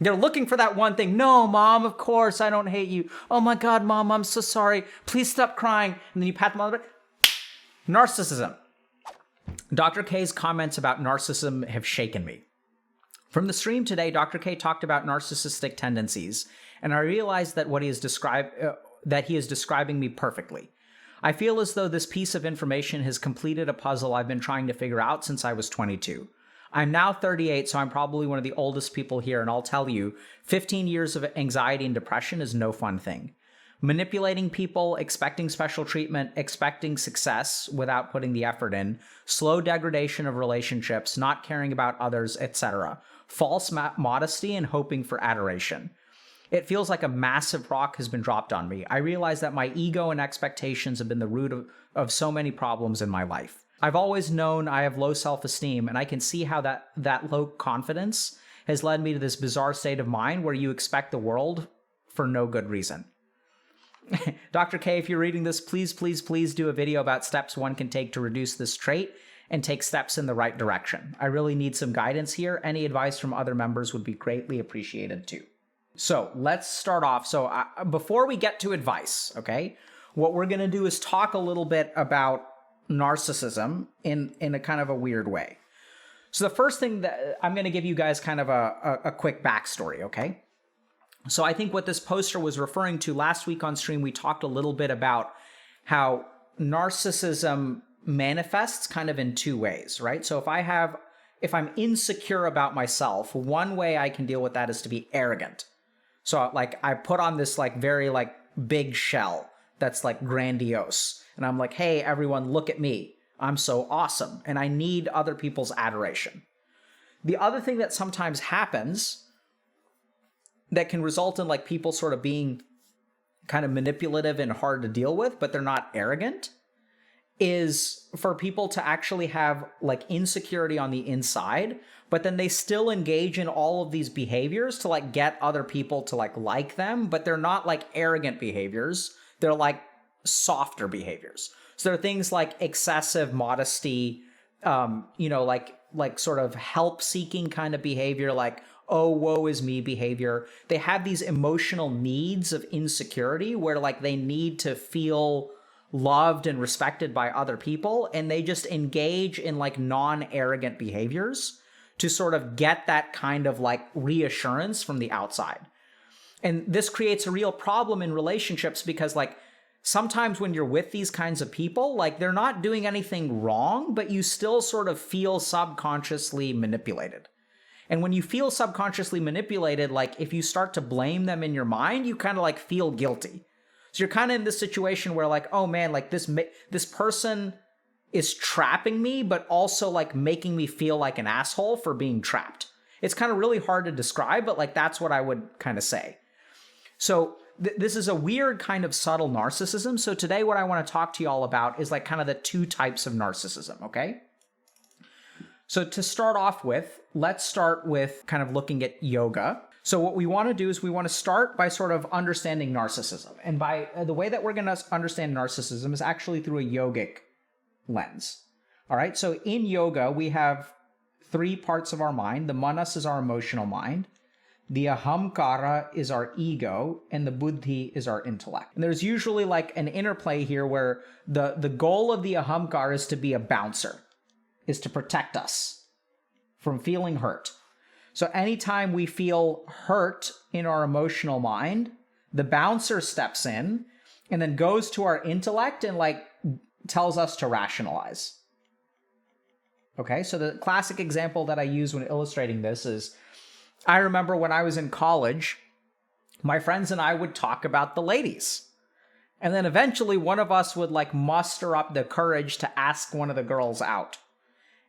They're looking for that one thing. No, mom, of course, I don't hate you. Oh my God, mom, I'm so sorry. Please stop crying. And then you pat them on the back. Narcissism. Dr. K's comments about narcissism have shaken me. From the stream today, Dr. K talked about narcissistic tendencies, and I realized that he is describing me perfectly. I feel as though this piece of information has completed a puzzle I've been trying to figure out since I was 22. I'm now 38, so I'm probably one of the oldest people here, and I'll tell you, 15 years of anxiety and depression is no fun thing. Manipulating people, expecting special treatment, expecting success without putting the effort in, slow degradation of relationships, not caring about others, etc. False modesty and hoping for adoration. It feels like a massive rock has been dropped on me. I realize that my ego and expectations have been the root of so many problems in my life. I've always known I have low self-esteem, and I can see how that low confidence has led me to this bizarre state of mind where you expect the world for no good reason. Dr. K, if you're reading this, please, please, please do a video about steps one can take to reduce this trait and take steps in the right direction. I really need some guidance here. Any advice from other members would be greatly appreciated too. So let's start off. So before we get to advice, okay, what we're going to do is talk a little bit about narcissism in a kind of a weird way. So the first thing that I'm going to give you guys kind of a quick backstory, okay? So I think what this poster was referring to last week on stream, we talked a little bit about how narcissism manifests kind of in two ways, right? So if I'm insecure about myself, one way I can deal with that is to be arrogant. So like I put on this like very like big shell that's like grandiose. And I'm like, hey, everyone, look at me. I'm so awesome. And I need other people's adoration. The other thing that sometimes happens that can result in like people sort of being kind of manipulative and hard to deal with, but they're not arrogant, is for people to actually have like insecurity on the inside, but then they still engage in all of these behaviors to like get other people to like them, but they're not like arrogant behaviors. They're like softer behaviors. So there are things like excessive modesty, like sort of help-seeking kind of behavior, like, oh, woe is me behavior. They have these emotional needs of insecurity where like they need to feel loved and respected by other people, and they just engage in like non-arrogant behaviors to sort of get that kind of like reassurance from the outside. And this creates a real problem in relationships because like sometimes when you're with these kinds of people, like they're not doing anything wrong, but you still sort of feel subconsciously manipulated. And when you feel subconsciously manipulated, like if you start to blame them in your mind, you kind of like feel guilty. So you're kind of in this situation where like, oh man, like this person is trapping me, but also like making me feel like an asshole for being trapped. It's kind of really hard to describe, but like that's what I would kind of say. So this is a weird kind of subtle narcissism. So today what I want to talk to you all about is like kind of the two types of narcissism, okay? So to start off with, let's start with kind of looking at yoga. So what we want to do is we want to start by sort of understanding narcissism. And by the way that we're going to understand narcissism is actually through a yogic lens. All right. So in yoga, we have three parts of our mind. The manas is our emotional mind. The ahamkara is our ego, and the buddhi is our intellect. And there's usually like an interplay here where the goal of the ahamkara is to be a bouncer, is to protect us from feeling hurt. So anytime we feel hurt in our emotional mind, the bouncer steps in and then goes to our intellect and like tells us to rationalize. Okay, so the classic example that I use when illustrating this is, I remember when I was in college, my friends and I would talk about the ladies. And then eventually one of us would like muster up the courage to ask one of the girls out.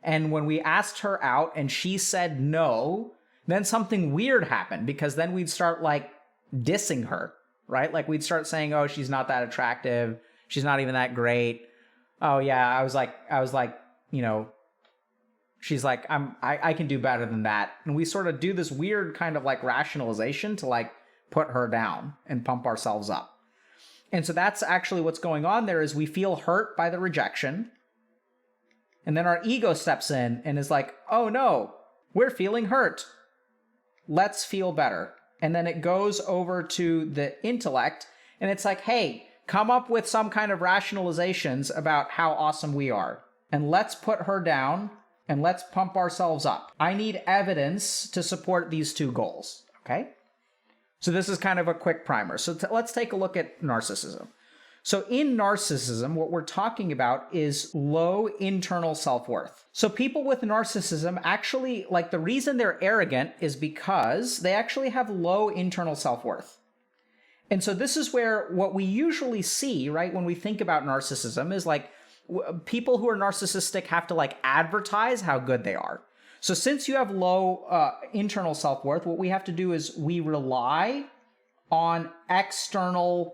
And when we asked her out and she said no, then something weird happened, because then we'd start like dissing her, right? Like we'd start saying, oh, she's not that attractive. She's not even that great. Oh yeah, I was like, you know, she's like, I can do better than that. And we sort of do this weird kind of like rationalization to like put her down and pump ourselves up. And so that's actually what's going on there, is we feel hurt by the rejection. And then our ego steps in and is like, oh no, we're feeling hurt. let's feel better. And then it goes over to the intellect, and it's like, hey, come up with some kind of rationalizations about how awesome we are. And let's put her down, and let's pump ourselves up. I need evidence to support these two goals, okay? So this is kind of a quick primer. So let's take a look at narcissism. So in narcissism, what we're talking about is low internal self-worth. So people with narcissism actually, like, the reason they're arrogant is because they actually have low internal self-worth. And so this is where what we usually see, right, when we think about narcissism is like people who are narcissistic have to like advertise how good they are. So since you have low internal self-worth, what we have to do is we rely on external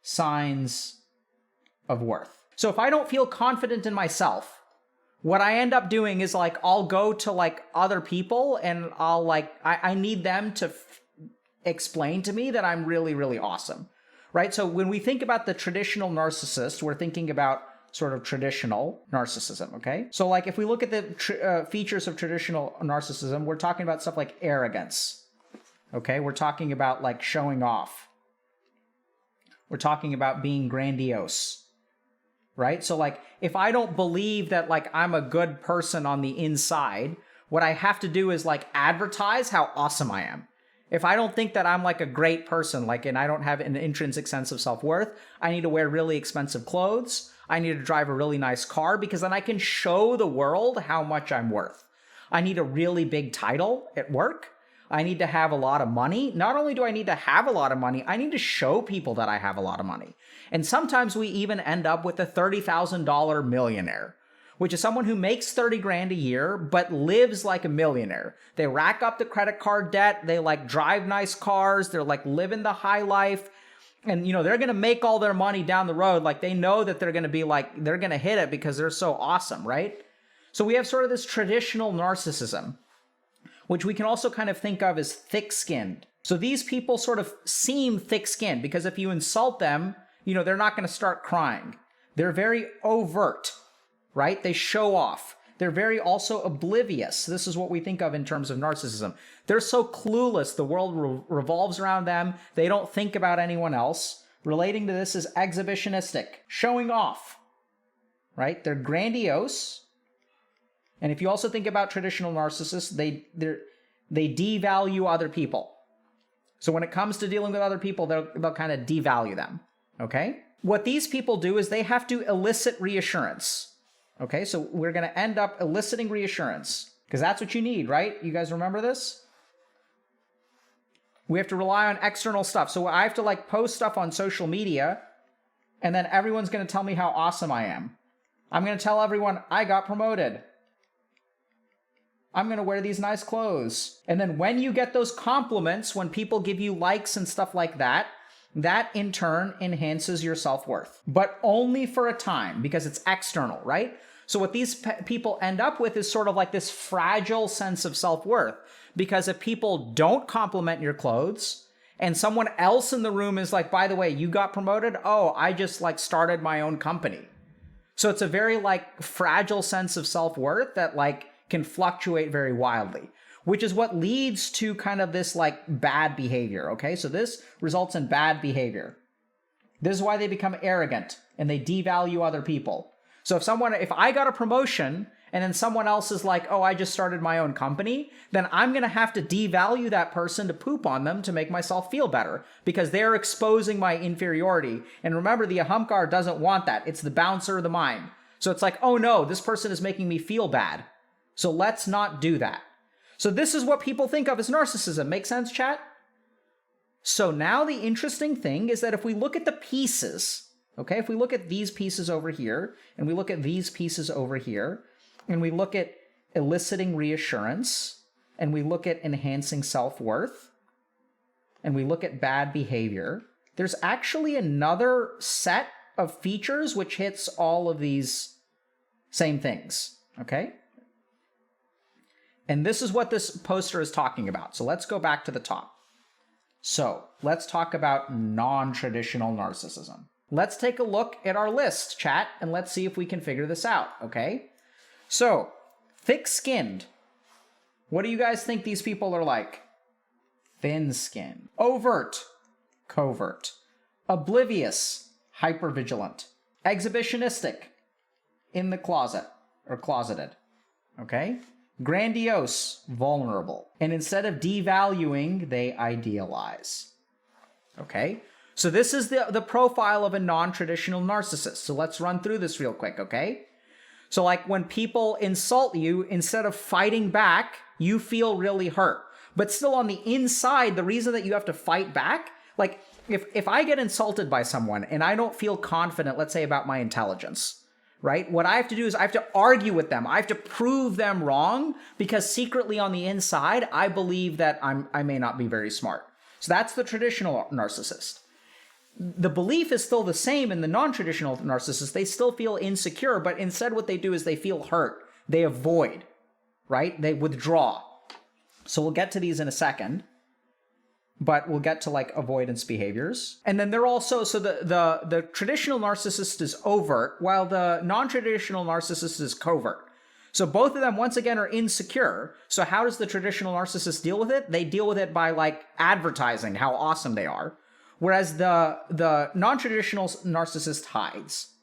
signs of worth. So if I don't feel confident in myself, what I end up doing is like I'll go to like other people and I'll like I need them to explain to me that I'm really, really awesome, right? So when we think about the traditional narcissist, we're thinking about sort of traditional narcissism, okay? So like if we look at the features of traditional narcissism, we're talking about stuff like arrogance, okay? We're talking about like showing off. We're talking about being grandiose, right? So like if I don't believe that like I'm a good person on the inside, what I have to do is like advertise how awesome I am. If I don't think that I'm like a great person, like, and I don't have an intrinsic sense of self-worth, I need to wear really expensive clothes. I need to drive a really nice car because then I can show the world how much I'm worth. I need a really big title at work. I need to have a lot of money. Not only do I need to have a lot of money, I need to show people that I have a lot of money. And sometimes we even end up with a $30,000 millionaire, which is someone who makes 30 grand a year, but lives like a millionaire. They rack up the credit card debt. They like drive nice cars. They're like living the high life. And, you know, they're going to make all their money down the road. Like they know that they're going to be like, they're going to hit it because they're so awesome, right? So we have sort of this traditional narcissism, which we can also kind of think of as thick-skinned. So these people sort of seem thick-skinned because if you insult them, you know, they're not going to start crying. They're very overt, right? They show off. They're very also oblivious. This is what we think of in terms of narcissism. They're so clueless. The world revolves around them. They don't think about anyone else. Relating to this is exhibitionistic, showing off, right? They're grandiose. And if you also think about traditional narcissists, they devalue other people. So when it comes to dealing with other people, they'll kind of devalue them, okay? What these people do is they have to elicit reassurance, okay? So we're going to end up eliciting reassurance because that's what you need, right? You guys remember this? We have to rely on external stuff. So I have to like post stuff on social media and then everyone's going to tell me how awesome I am. I'm going to tell everyone I got promoted. I'm going to wear these nice clothes. And then when you get those compliments, when people give you likes and stuff like that, that in turn enhances your self-worth. But only for a time because it's external, right? So what these people end up with is sort of like this fragile sense of self-worth. Because if people don't compliment your clothes and someone else in the room is like, by the way, you got promoted? Oh, I just like started my own company. So it's a very like fragile sense of self-worth that like can fluctuate very wildly, which is what leads to kind of this like bad behavior, okay? So this results in bad behavior. This is why they become arrogant and they devalue other people. So if I got a promotion and then someone else is like, oh, I just started my own company, then I'm going to have to devalue that person to poop on them to make myself feel better because they're exposing my inferiority. And remember, the ahamkar doesn't want that. It's the bouncer of the mind. So it's like, oh no, this person is making me feel bad. So let's not do that. So this is what people think of as narcissism. Make sense, chat? So now the interesting thing is that if we look at the pieces, okay, if we look at these pieces over here, and we look at these pieces over here, and we look at eliciting reassurance, and we look at enhancing self-worth, and we look at bad behavior, there's actually another set of features which hits all of these same things, okay? And this is what this poster is talking about. So let's go back to the top. So let's talk about non-traditional narcissism. Let's take a look at our list, chat, and let's see if we can figure this out, okay? So, thick-skinned. What do you guys think these people are like? Thin skin. Overt. Covert. Oblivious. Hypervigilant. Exhibitionistic. In the closet. Or closeted. Okay? Grandiose. Vulnerable. And instead of devaluing, they idealize. Okay? So this is the profile of a non-traditional narcissist. So let's run through this real quick, okay? So like when people insult you, instead of fighting back, you feel really hurt. But still on the inside, the reason that you have to fight back, like if I get insulted by someone and I don't feel confident, let's say about my intelligence, right? What I have to do is I have to argue with them. I have to prove them wrong because secretly on the inside, I believe that I may not be very smart. So that's the traditional narcissist. The belief is still the same in the non-traditional narcissist. They still feel insecure, but instead what they do is they feel hurt. They avoid, right? They withdraw. So we'll get to these in a second, but we'll get to like avoidance behaviors. And then they're also, so the traditional narcissist is overt, while the non-traditional narcissist is covert. So both of them, once again, are insecure. So how does the traditional narcissist deal with it? They deal with it by like advertising how awesome they are. Whereas the non-traditional narcissist hides,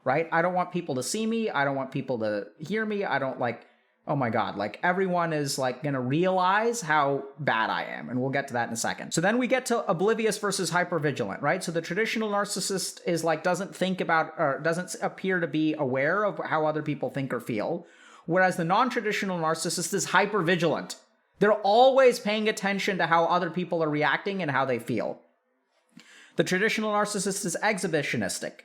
right? I don't want people to see me. I don't want people to hear me. I don't like, oh my God, like everyone is like going to realize how bad I am. And we'll get to that in a second. So then we get to oblivious versus hypervigilant, right? So the traditional narcissist is like, doesn't think about, or doesn't appear to be aware of how other people think or feel. Whereas the non-traditional narcissist is hypervigilant. They're always paying attention to how other people are reacting and how they feel. The traditional narcissist is exhibitionistic,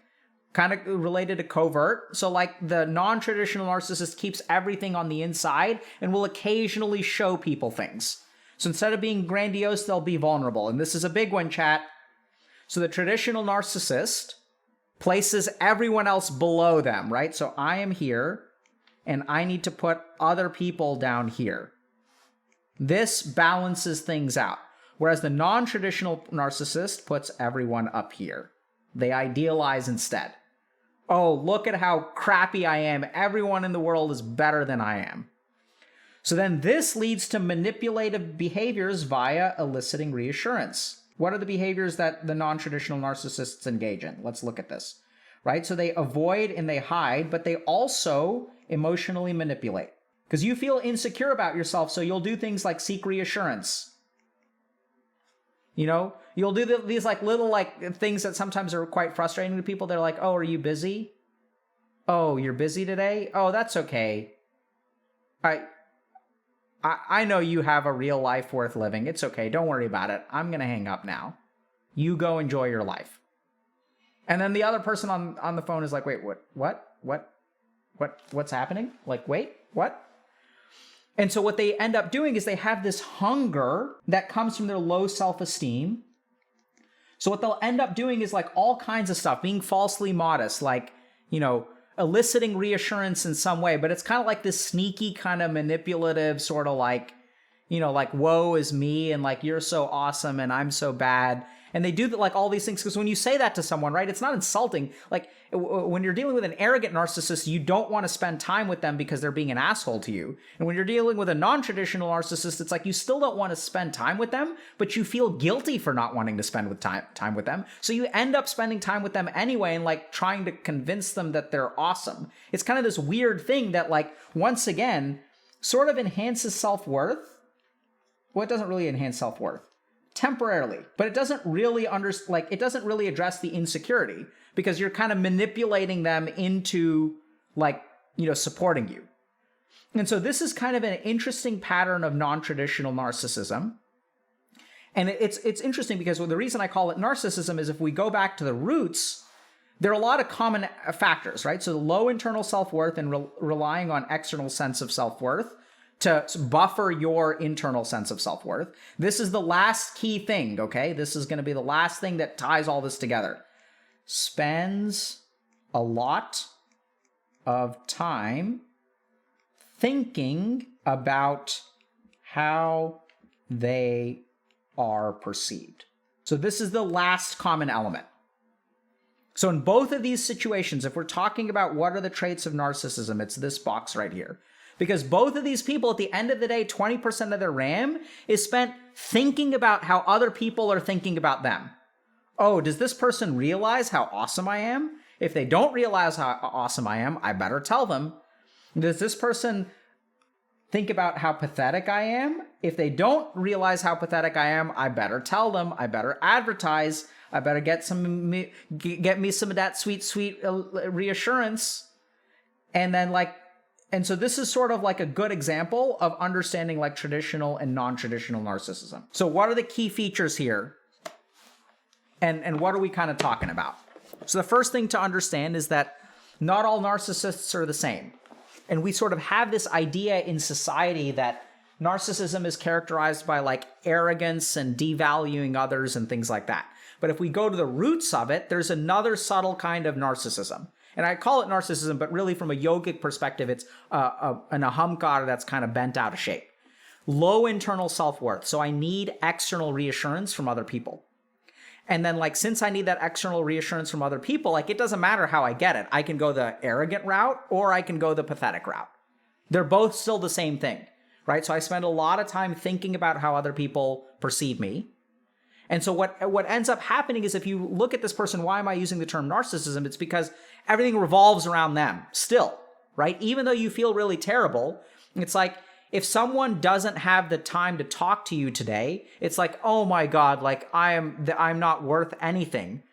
kind of related to covert. So like the non-traditional narcissist keeps everything on the inside and will occasionally show people things. So instead of being grandiose, they'll be vulnerable. And this is a big one, chat. So the traditional narcissist places everyone else below them, right? So I am here and I need to put other people down here. This balances things out. Whereas the non-traditional narcissist puts everyone up here. They idealize instead. Oh, look at how crappy I am. Everyone in the world is better than I am. So then this leads to manipulative behaviors via eliciting reassurance. What are the behaviors that the non-traditional narcissists engage in? Let's look at this, right? So they avoid and they hide, but they also emotionally manipulate. Because you feel insecure about yourself, so you'll do things like seek reassurance. You know, you'll do these like little like things that sometimes are quite frustrating to people. They're like, oh, are you busy? Oh, you're busy today? Oh, that's okay. I know you have a real life worth living. It's okay. Don't worry about it. I'm going to hang up now. You go enjoy your life. And then the other person on the phone is like, wait, what's happening? Like, wait, what? And so what they end up doing is they have this hunger that comes from their low self-esteem. So what they'll end up doing is like all kinds of stuff, being falsely modest, like, you know, eliciting reassurance in some way, but it's kind of like this sneaky kind of manipulative sort of like, you know, like, woe is me, and like, you're so awesome and I'm so bad. And they do like all these things because when you say that to someone, right, it's not insulting. Like when you're dealing with an arrogant narcissist, you don't want to spend time with them because they're being an asshole to you. And when you're dealing with a non-traditional narcissist, it's like you still don't want to spend time with them, but you feel guilty for not wanting to spend time with them. So you end up spending time with them anyway and like trying to convince them that they're awesome. It's kind of this weird thing that like, once again, sort of enhances self-worth. Well, it doesn't really enhance self-worth. Temporarily, but it doesn't really it doesn't really address the insecurity because you're kind of manipulating them into like, you know, supporting you. And so this is kind of an interesting pattern of non-traditional narcissism. And it's interesting because the reason I call it narcissism is if we go back to the roots, there are a lot of common factors, right? So the low internal self-worth and relying on external sense of self-worth to buffer your internal sense of self-worth. This is the last key thing, okay? This is going to be the last thing that ties all this together. Spends a lot of time thinking about how they are perceived. So this is the last common element. So in both of these situations, if we're talking about what are the traits of narcissism, it's this box right here. Because both of these people, at the end of the day, 20% of their RAM is spent thinking about how other people are thinking about them. Oh, does this person realize how awesome I am? If they don't realize how awesome I am, I better tell them. Does this person think about how pathetic I am? If they don't realize how pathetic I am, I better tell them. I better advertise. I better get me some of that sweet reassurance. And so this is sort of like a good example of understanding like traditional and non-traditional narcissism. So what are the key features here? And what are we kind of talking about? So the first thing to understand is that not all narcissists are the same. And we sort of have this idea in society that narcissism is characterized by like arrogance and devaluing others and things like that. But if we go to the roots of it, there's another subtle kind of narcissism. And I call it narcissism, but really from a yogic perspective, it's an ahamkara that's kind of bent out of shape. Low internal self-worth. So I need external reassurance from other people. And then like, since I need that external reassurance from other people, like it doesn't matter how I get it. I can go the arrogant route or I can go the pathetic route. They're both still the same thing, right? So I spend a lot of time thinking about how other people perceive me. And so what ends up happening is if you look at this person, why am I using the term narcissism? It's because everything revolves around them still, right? Even though you feel really terrible, it's like if someone doesn't have the time to talk to you today, it's like, oh my God, like I'm not worth anything.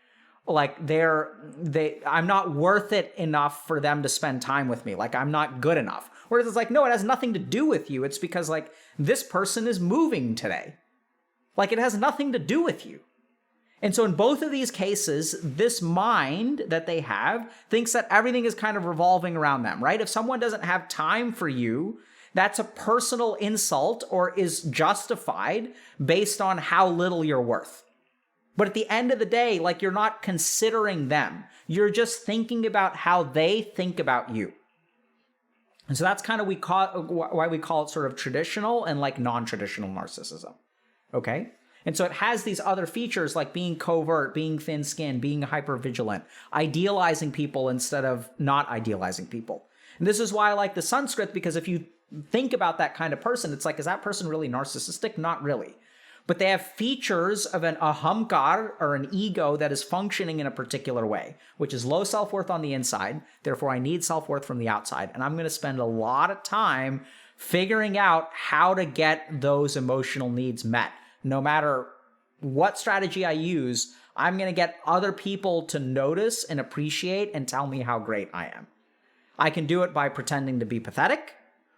Like I'm not worth it enough for them to spend time with me. Like I'm not good enough. Whereas it's like, no, it has nothing to do with you. It's because like this person is moving today. Like it has nothing to do with you. And so in both of these cases, this mind that they have thinks that everything is kind of revolving around them, right? If someone doesn't have time for you, that's a personal insult or is justified based on how little you're worth. But at the end of the day, like you're not considering them. You're just thinking about how they think about you. And so that's kind of why we call it sort of traditional and like non-traditional narcissism. Okay? And so it has these other features like being covert, being thin-skinned, being hyper-vigilant, idealizing people instead of not idealizing people. And this is why I like the Sanskrit, because if you think about that kind of person, it's like, is that person really narcissistic? Not really. But they have features of an ahamkar or an ego that is functioning in a particular way, which is low self-worth on the inside. Therefore, I need self-worth from the outside. And I'm going to spend a lot of time figuring out how to get those emotional needs met. No matter what strategy I use, I'm going to get other people to notice and appreciate and tell me how great I am. I can do it by pretending to be pathetic,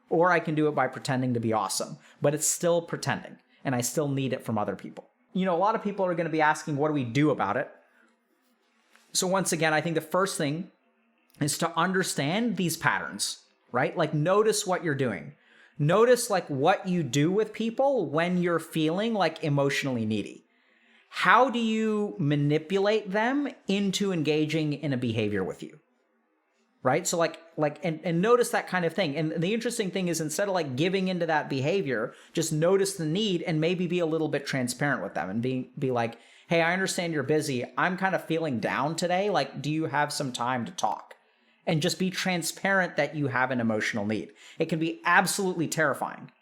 or I can do it by pretending to be awesome, but it's still pretending, and I still need it from other people. You know, a lot of people are going to be asking, what do we do about it? So once again, I think the first thing is to understand these patterns, right? Like notice what you're doing. Notice like what you do with people when you're feeling like emotionally needy. How do you manipulate them into engaging in a behavior with you? Right? So and notice that kind of thing. And the interesting thing is instead of like giving into that behavior, just notice the need and maybe be a little bit transparent with them and be like, hey, I understand you're busy. I'm kind of feeling down today. Like, do you have some time to talk? And just be transparent that you have an emotional need. It can be absolutely terrifying.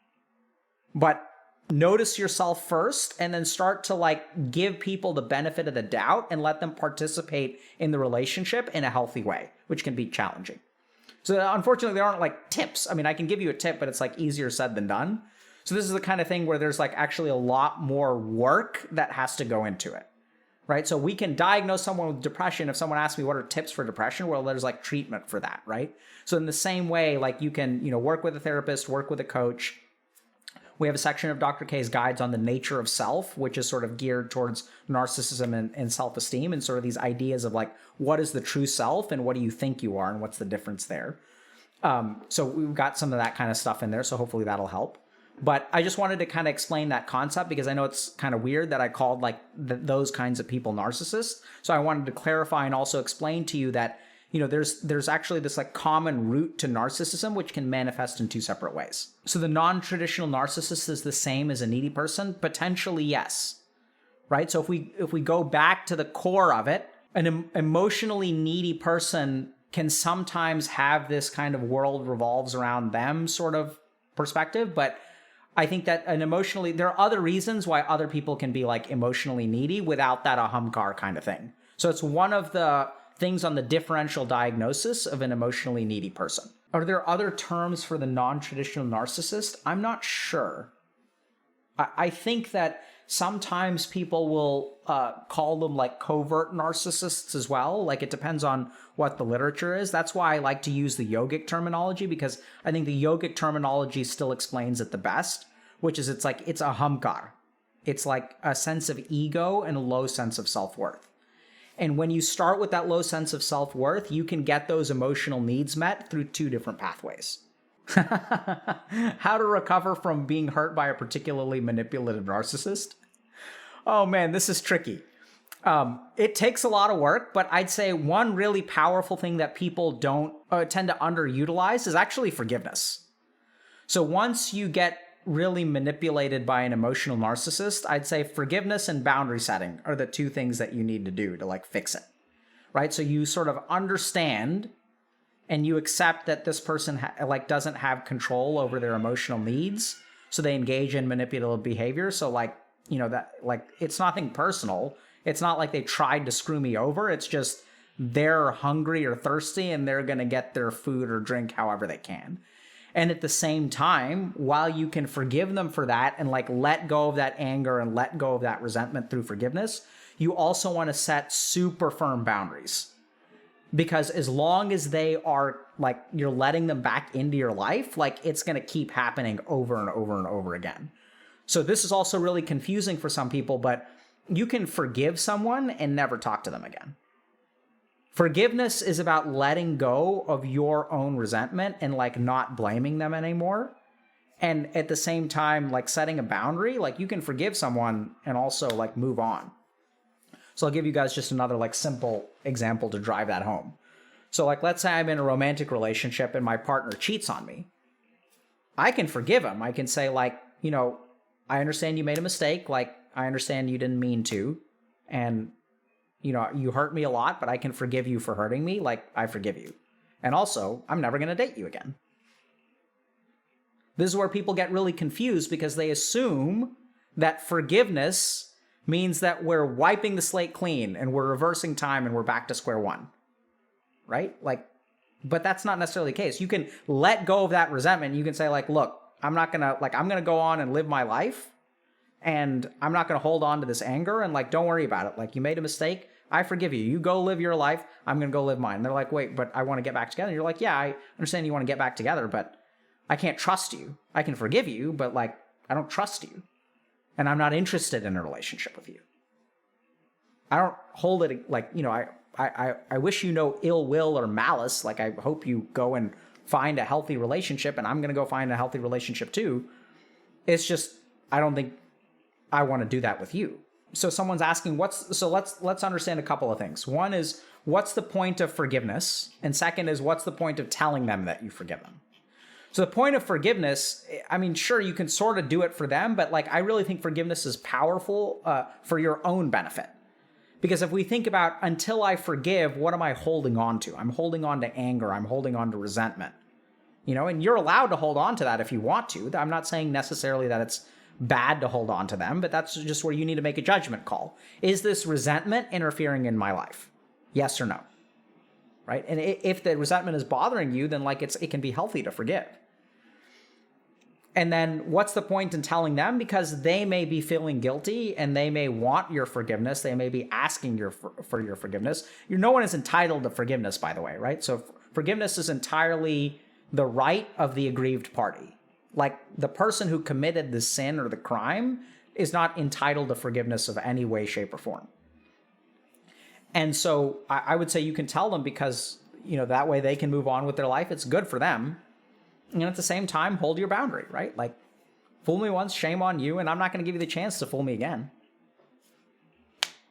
But notice yourself first and then start to like give people the benefit of the doubt and let them participate in the relationship in a healthy way, which can be challenging. So unfortunately, there aren't like tips. I mean, I can give you a tip, but it's like easier said than done. So this is the kind of thing where there's like actually a lot more work that has to go into it. Right? So we can diagnose someone with depression. If someone asks me what are tips for depression, well, there's like treatment for that, right? So in the same way, like you can, work with a therapist, work with a coach. We have a section of Dr. K's guides on the nature of self, which is sort of geared towards narcissism and self-esteem and sort of these ideas of like, what is the true self and what do you think you are and what's the difference there? So we've got some of that kind of stuff in there. So hopefully that'll help. But I just wanted to kind of explain that concept because I know it's kind of weird that I called like those kinds of people narcissists. So I wanted to clarify and also explain to you that, there's actually this like common root to narcissism, which can manifest in two separate ways. So the non-traditional narcissist is the same as a needy person? Potentially, yes. Right? So if we go back to the core of it, an emotionally needy person can sometimes have this kind of world revolves around them sort of perspective. But I think that there are other reasons why other people can be like emotionally needy without that ahamkar kind of thing. So it's one of the things on the differential diagnosis of an emotionally needy person. Are there other terms for the non-traditional narcissist? I'm not sure. I think that sometimes people will call them like covert narcissists as well. Like it depends on what the literature is. That's why I like to use the yogic terminology, because I think the yogic terminology still explains it the best, which is it's ahamkar. It's like a sense of ego and a low sense of self-worth. And when you start with that low sense of self-worth, you can get those emotional needs met through two different pathways. How to recover from being hurt by a particularly manipulative narcissist? Oh man, this is tricky. It takes a lot of work, but I'd say one really powerful thing that people don't tend to underutilize is actually forgiveness. So once you get really manipulated by an emotional narcissist, I'd say forgiveness and boundary setting are the two things that you need to do to like fix it, right? So you sort of understand and you accept that this person doesn't have control over their emotional needs, so they engage in manipulative behavior. So it's nothing personal. It's not like they tried to screw me over. It's just they're hungry or thirsty and they're going to get their food or drink however they can. And at the same time, while you can forgive them for that and like let go of that anger and let go of that resentment through forgiveness, you also want to set super firm boundaries. Because as long as they are like, you're letting them back into your life, like it's going to keep happening over and over and over again. So this is also really confusing for some people, but you can forgive someone and never talk to them again. Forgiveness is about letting go of your own resentment and like not blaming them anymore. And at the same time, like setting a boundary, like you can forgive someone and also like move on. So I'll give you guys just another like simple example to drive that home. So like, let's say I'm in a romantic relationship and my partner cheats on me. I can forgive him. I can say like, I understand you made a mistake. Like, I understand you didn't mean to. And you hurt me a lot, but I can forgive you for hurting me. Like, I forgive you. And also, I'm never going to date you again. This is where people get really confused because they assume that forgiveness means that we're wiping the slate clean and we're reversing time and we're back to square one. Right? But that's not necessarily the case. You can let go of that resentment. You can say like, look, I'm going to go on and live my life. And I'm not going to hold on to this anger and like, don't worry about it. Like, you made a mistake. I forgive you. You go live your life. I'm going to go live mine. And they're like, wait, but I want to get back together. And you're like, yeah, I understand you want to get back together, but I can't trust you. I can forgive you, but like, I don't trust you. And I'm not interested in a relationship with you. I don't hold it like, I wish you no ill will or malice. Like, I hope you go and find a healthy relationship, and I'm going to go find a healthy relationship too. It's just, I don't think I want to do that with you. So someone's asking, let's understand a couple of things. One is, what's the point of forgiveness? And second is, what's the point of telling them that you forgive them? So the point of forgiveness, I mean, sure, you can sort of do it for them, but like, I really think forgiveness is powerful for your own benefit. Because if we think about, until I forgive, what am I holding on to? I'm holding on to anger. I'm holding on to resentment. And you're allowed to hold on to that if you want to. I'm not saying necessarily that it's bad to hold on to them, but that's just where you need to make a judgment call. Is this resentment interfering in my life? Yes or no? Right? And if the resentment is bothering you, then like it can be healthy to forgive. And then what's the point in telling them? Because they may be feeling guilty and they may want your forgiveness. They may be asking for your forgiveness. No one is entitled to forgiveness, by the way, right? So forgiveness is entirely the right of the aggrieved party. Like, the person who committed the sin or the crime is not entitled to forgiveness of any way, shape, or form. And so I would say you can tell them because, that way they can move on with their life. It's good for them. And at the same time, hold your boundary, right? Like, fool me once, shame on you, and I'm not going to give you the chance to fool me again.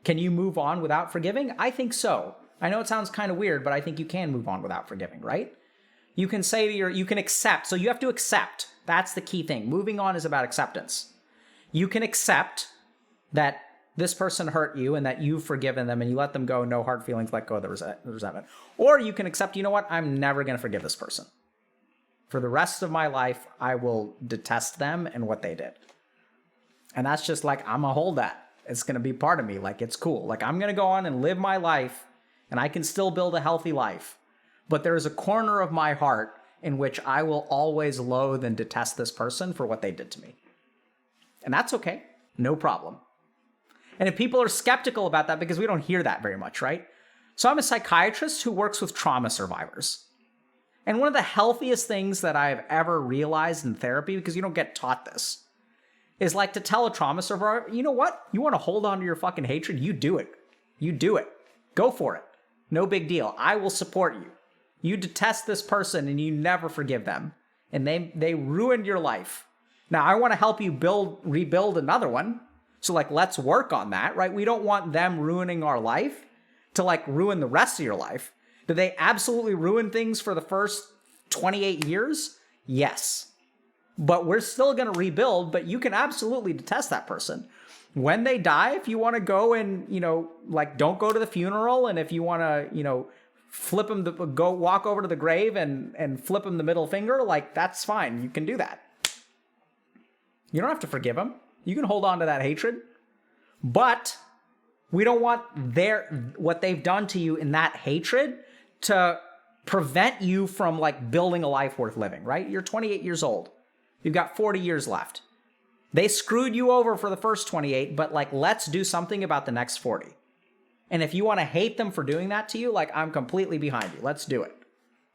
Can you move on without forgiving? I think so. I know it sounds kind of weird, but I think you can move on without forgiving, right? You can say you can accept. So you have to accept. That's the key thing. Moving on is about acceptance. You can accept that this person hurt you and that you've forgiven them and you let them go, no hard feelings, let go of the resentment. Or you can accept, you know what, I'm never going to forgive this person. For the rest of my life, I will detest them and what they did. And that's just like, I'm going to hold that. It's going to be part of me. Like, it's cool. Like, I'm going to go on and live my life and I can still build a healthy life. But there is a corner of my heart in which I will always loathe and detest this person for what they did to me. And that's okay. No problem. And if people are skeptical about that, because we don't hear that very much, right? So I'm a psychiatrist who works with trauma survivors. And one of the healthiest things that I've ever realized in therapy, because you don't get taught this, is like to tell a trauma survivor, you know what? You want to hold on to your fucking hatred? You do it. You do it. Go for it. No big deal. I will support you. You detest this person and you never forgive them. And they ruined your life. Now, I want to help you rebuild another one. So like, let's work on that, right? We don't want them ruining our life to like ruin the rest of your life. Do they absolutely ruin things for the first 28 years? Yes. But we're still going to rebuild, but you can absolutely detest that person. When they die, if you want to go and, like, don't go to the funeral, and if you want to, flip them, go walk over to the grave and flip them the middle finger, like, that's fine. You can do that. You don't have to forgive them. You can hold on to that hatred. But we don't want what they've done to you in that hatred to prevent you from, like, building a life worth living, right? You're 28 years old. You've got 40 years left. They screwed you over for the first 28, but, like, let's do something about the next 40. And if you want to hate them for doing that to you, like, I'm completely behind you. Let's do it.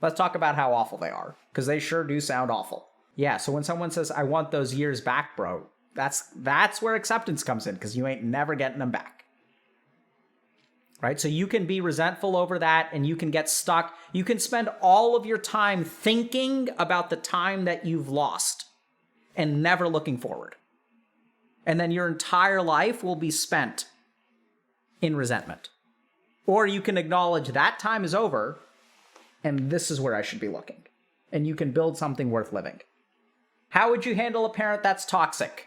Let's talk about how awful they are, because they sure do sound awful. Yeah, so when someone says, I want those years back, bro, that's where acceptance comes in, because you ain't never getting them back. Right? So you can be resentful over that, and you can get stuck. You can spend all of your time thinking about the time that you've lost and never looking forward. And then your entire life will be spent in resentment. Or you can acknowledge that time is over, and this is where I should be looking. And you can build something worth living. How would you handle a parent that's toxic?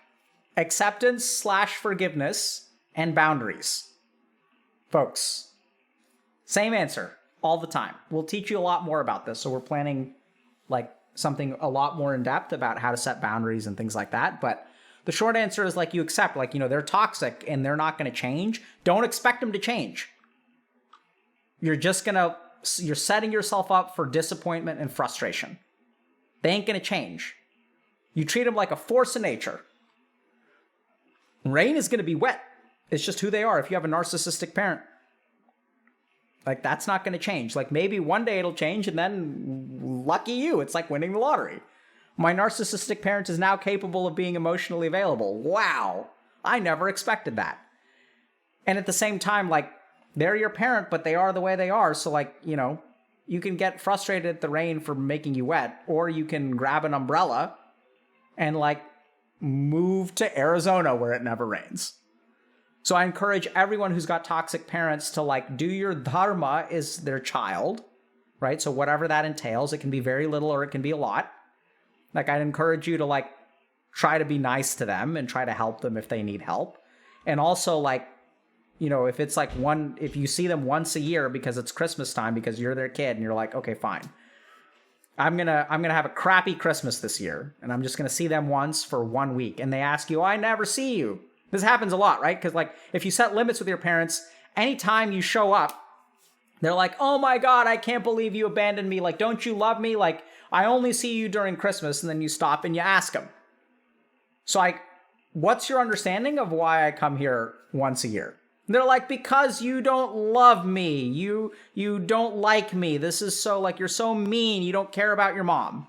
Acceptance/forgiveness and boundaries. Folks, same answer all the time. We'll teach you a lot more about this. So we're planning like something a lot more in depth about how to set boundaries and things like that. But the short answer is, like, you accept, like, they're toxic and they're not going to change. Don't expect them to change. You're setting yourself up for disappointment and frustration. They ain't going to change. You treat them like a force of nature. Rain is going to be wet. It's just who they are. If you have a narcissistic parent, like, that's not going to change. Like, maybe one day it'll change, and then lucky you, it's like winning the lottery. My narcissistic parent is now capable of being emotionally available. Wow. I never expected that. And at the same time, like, they're your parent, but they are the way they are. So, like, you can get frustrated at the rain for making you wet, or you can grab an umbrella and, like, move to Arizona where it never rains. So I encourage everyone who's got toxic parents to, like, do your dharma is their child, right? So whatever that entails, it can be very little or it can be a lot. Like, I'd encourage you to, like, try to be nice to them and try to help them if they need help. And also, like, if it's like if you see them once a year because it's Christmas time because you're their kid and you're like, okay, fine. I'm gonna have a crappy Christmas this year, and I'm just gonna see them once for 1 week. And they ask you, I never see you. This happens a lot, right? Because, like, if you set limits with your parents, anytime you show up, they're like, oh my God, I can't believe you abandoned me. Like, don't you love me? Like, I only see you during Christmas. And then you stop and you ask them. So, what's your understanding of why I come here once a year? And they're like, because you don't love me. You don't like me. This is so, like, you're so mean. You don't care about your mom.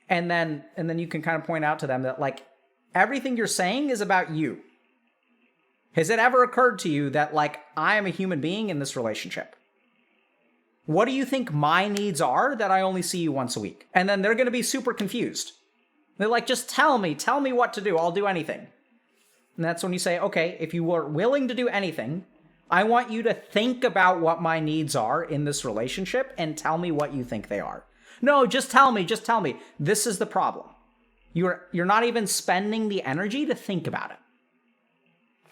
And then you can kind of point out to them that, like, everything you're saying is about you. Has it ever occurred to you that, like, I am a human being in this relationship? What do you think my needs are that I only see you once a week? And then they're going to be super confused. They're like, just tell me what to do. I'll do anything. And that's when you say, okay, if you are willing to do anything, I want you to think about what my needs are in this relationship and tell me what you think they are. No, just tell me. This is the problem. You're not even spending the energy to think about it.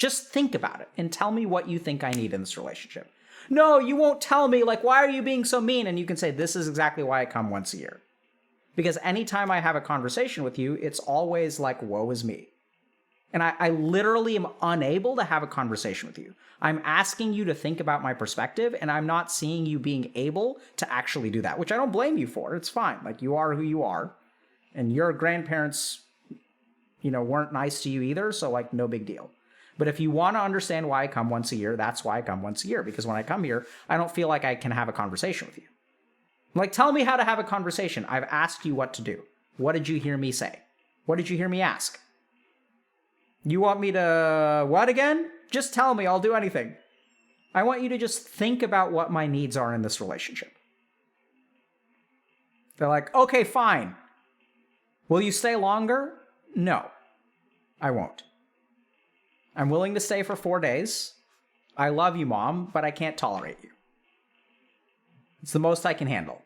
Just think about it and tell me what you think I need in this relationship. No, you won't tell me, like, why are you being so mean? And you can say, this is exactly why I come once a year. Because anytime I have a conversation with you, it's always like, woe is me. And I literally am unable to have a conversation with you. I'm asking you to think about my perspective, and I'm not seeing you being able to actually do that, which I don't blame you for. It's fine. Like, you are who you are. And your grandparents, weren't nice to you either, so, like, no big deal. But if you want to understand why I come once a year, that's why I come once a year. Because when I come here, I don't feel like I can have a conversation with you. Like, tell me how to have a conversation. I've asked you what to do. What did you hear me say? What did you hear me ask? You want me to what again? Just tell me. I'll do anything. I want you to just think about what my needs are in this relationship. They're like, okay, fine. Will you stay longer? No, I won't. I'm willing to stay for 4 days. I love you, Mom, but I can't tolerate you. It's the most I can handle.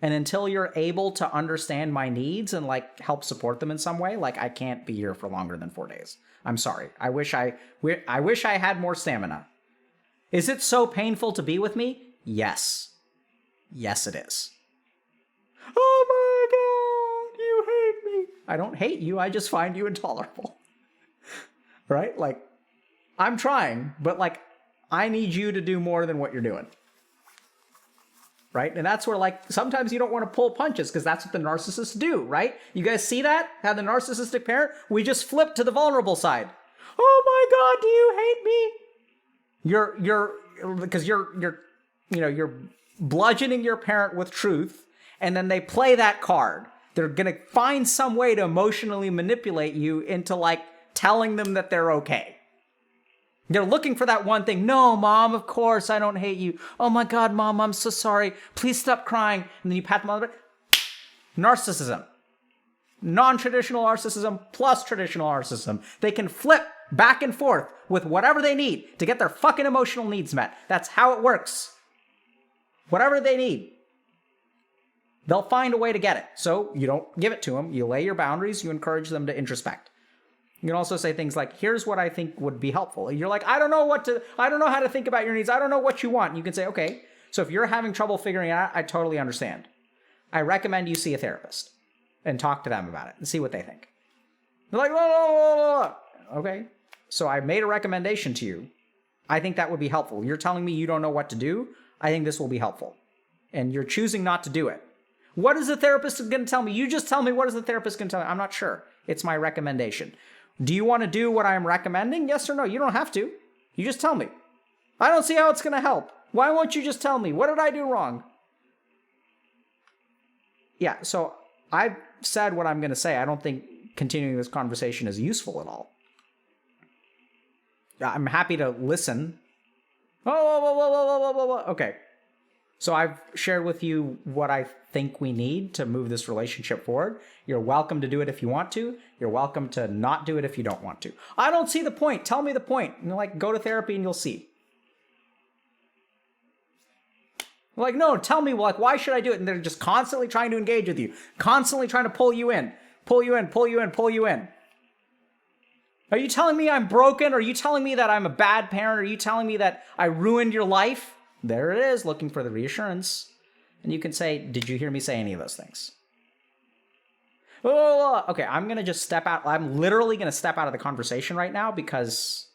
And until you're able to understand my needs and, like, help support them in some way, like, I can't be here for longer than 4 days. I'm sorry. I wish I had more stamina. Is it so painful to be with me? Yes. Yes, it is. Oh my God, you hate me. I don't hate you. I just find you intolerable. Right? Like, I'm trying, but, like, I need you to do more than what you're doing. Right? And that's where, like, sometimes you don't want to pull punches because that's what the narcissists do, right? You guys see that? How the narcissistic parent, we just flip to the vulnerable side. Oh my God, do you hate me? Because you're bludgeoning your parent with truth, and then they play that card. They're going to find some way to emotionally manipulate you into, like, telling them that they're okay. They're looking for that one thing. No, Mom, of course, I don't hate you. Oh my God, Mom, I'm so sorry. Please stop crying. And then you pat them on the back. Narcissism. Non-traditional narcissism plus traditional narcissism. They can flip back and forth with whatever they need to get their fucking emotional needs met. That's how it works. Whatever they need, they'll find a way to get it. So you don't give it to them. You lay your boundaries. You encourage them to introspect. You can also say things like, here's what I think would be helpful. You're like, I don't know how to think about your needs. I don't know what you want. And you can say, okay, so if you're having trouble figuring it out, I totally understand. I recommend you see a therapist and talk to them about it and see what they think. They're like, oh, okay. So I made a recommendation to you. I think that would be helpful. You're telling me you don't know what to do. I think this will be helpful. And you're choosing not to do it. What is the therapist going to tell me? You just tell me what is the therapist going to tell me. I'm not sure. It's my recommendation. Do you want to do what I'm recommending? Yes or no? You don't have to. You just tell me. I don't see how it's going to help. Why won't you just tell me? What did I do wrong? Yeah, so I've said what I'm going to say. I don't think continuing this conversation is useful at all. I'm happy to listen. Okay. So I've shared with you what I think we need to move this relationship forward. You're welcome to do it if you want to. You're welcome to not do it if you don't want to. I don't see the point. Tell me the point. And like, go to therapy and you'll see. Like, no, tell me, like, why should I do it? And they're just constantly trying to engage with you. Constantly trying to pull you in. Pull you in, pull you in, pull you in. Are you telling me I'm broken? Are you telling me that I'm a bad parent? Are you telling me that I ruined your life? There it is, looking for the reassurance. And you can say, did you hear me say any of those things? Oh, okay, I'm going to just step out. I'm literally going to step out of the conversation right now because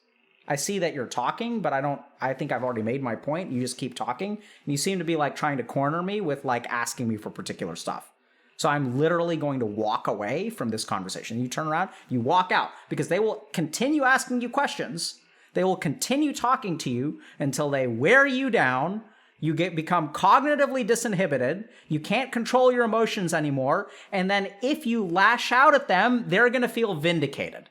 I see that you're talking, but I think I've already made my point. You just keep talking. And you seem to be like trying to corner me with like asking me for particular stuff. So I'm literally going to walk away from this conversation. You turn around, you walk out because they will continue asking you questions. They will continue talking to you until they wear you down. You become cognitively disinhibited. You can't control your emotions anymore. And then if you lash out at them, they're going to feel vindicated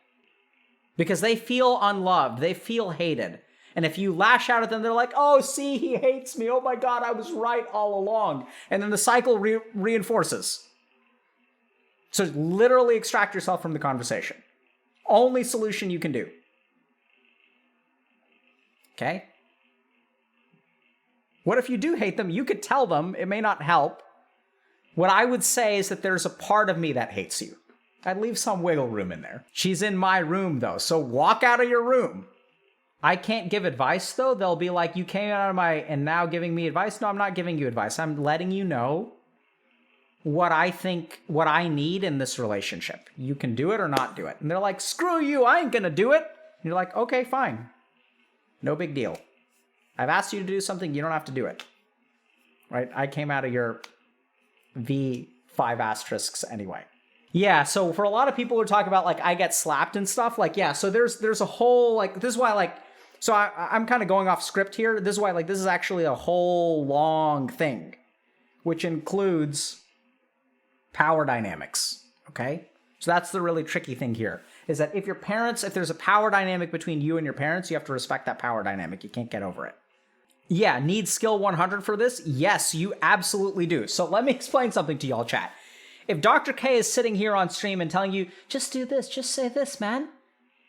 because they feel unloved. They feel hated. And if you lash out at them, they're like, oh, see, he hates me. Oh my God, I was right all along. And then the cycle reinforces. So literally extract yourself from the conversation. Only solution you can do. Okay? What if you do hate them? You could tell them. It may not help. What I would say is that there's a part of me that hates you. I'd leave some wiggle room in there. She's in my room, though, so walk out of your room. I can't give advice, though. They'll be like, you came out of and now giving me advice. No, I'm not giving you advice. I'm letting you know what I think, what I need in this relationship. You can do it or not do it. And they're like, screw you, I ain't gonna do it. And you're like, okay, fine. No big deal. I've asked you to do something, you don't have to do it. Right? I came out of your V5 asterisks anyway. Yeah, so for a lot of people who talk about, like, I get slapped and stuff, like, yeah, so there's a whole, like, this is why, like, so I'm kind of going off script here. This is why, like, this is actually a whole long thing, which includes power dynamics, okay? So that's the really tricky thing here, is that if there's a power dynamic between you and your parents, you have to respect that power dynamic. You can't get over it. Yeah, need skill 100 for this? Yes, you absolutely do. So let me explain something to y'all, chat. If Dr. K is sitting here on stream and telling you, just do this, just say this, man.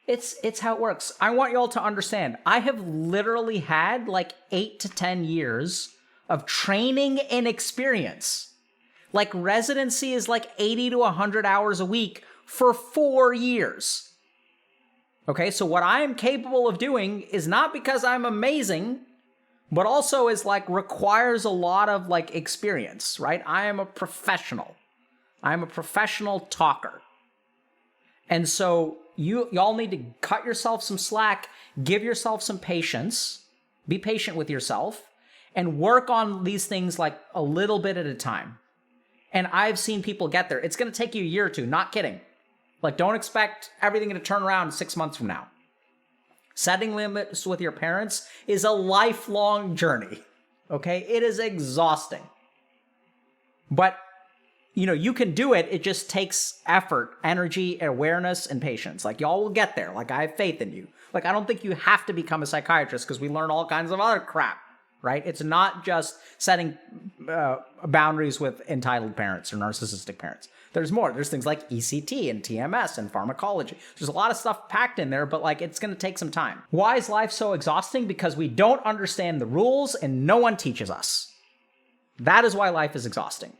It's how it works. I want y'all to understand. I have literally had like 8 to 10 years of training and experience. Like residency is like 80 to 100 hours a week for 4 years. Okay, so what I am capable of doing is not because I'm amazing, but also is like requires a lot of like experience, right? I am a professional. I'm a professional talker. And so y'all need to cut yourself some slack, give yourself some patience, be patient with yourself, and work on these things like a little bit at a time. And I've seen people get there. It's going to take you a year or two, not kidding. Like, don't expect everything to turn around 6 months from now. Setting limits with your parents is a lifelong journey, okay? It is exhausting. But you can do it. It just takes effort, energy, awareness, and patience. Like, y'all will get there. Like, I have faith in you. Like, I don't think you have to become a psychiatrist because we learn all kinds of other crap, right? It's not just setting boundaries with entitled parents or narcissistic parents. There's more. There's things like ECT and TMS and pharmacology. There's a lot of stuff packed in there, but like it's going to take some time. Why is life so exhausting? Because we don't understand the rules and no one teaches us. That is why life is exhausting.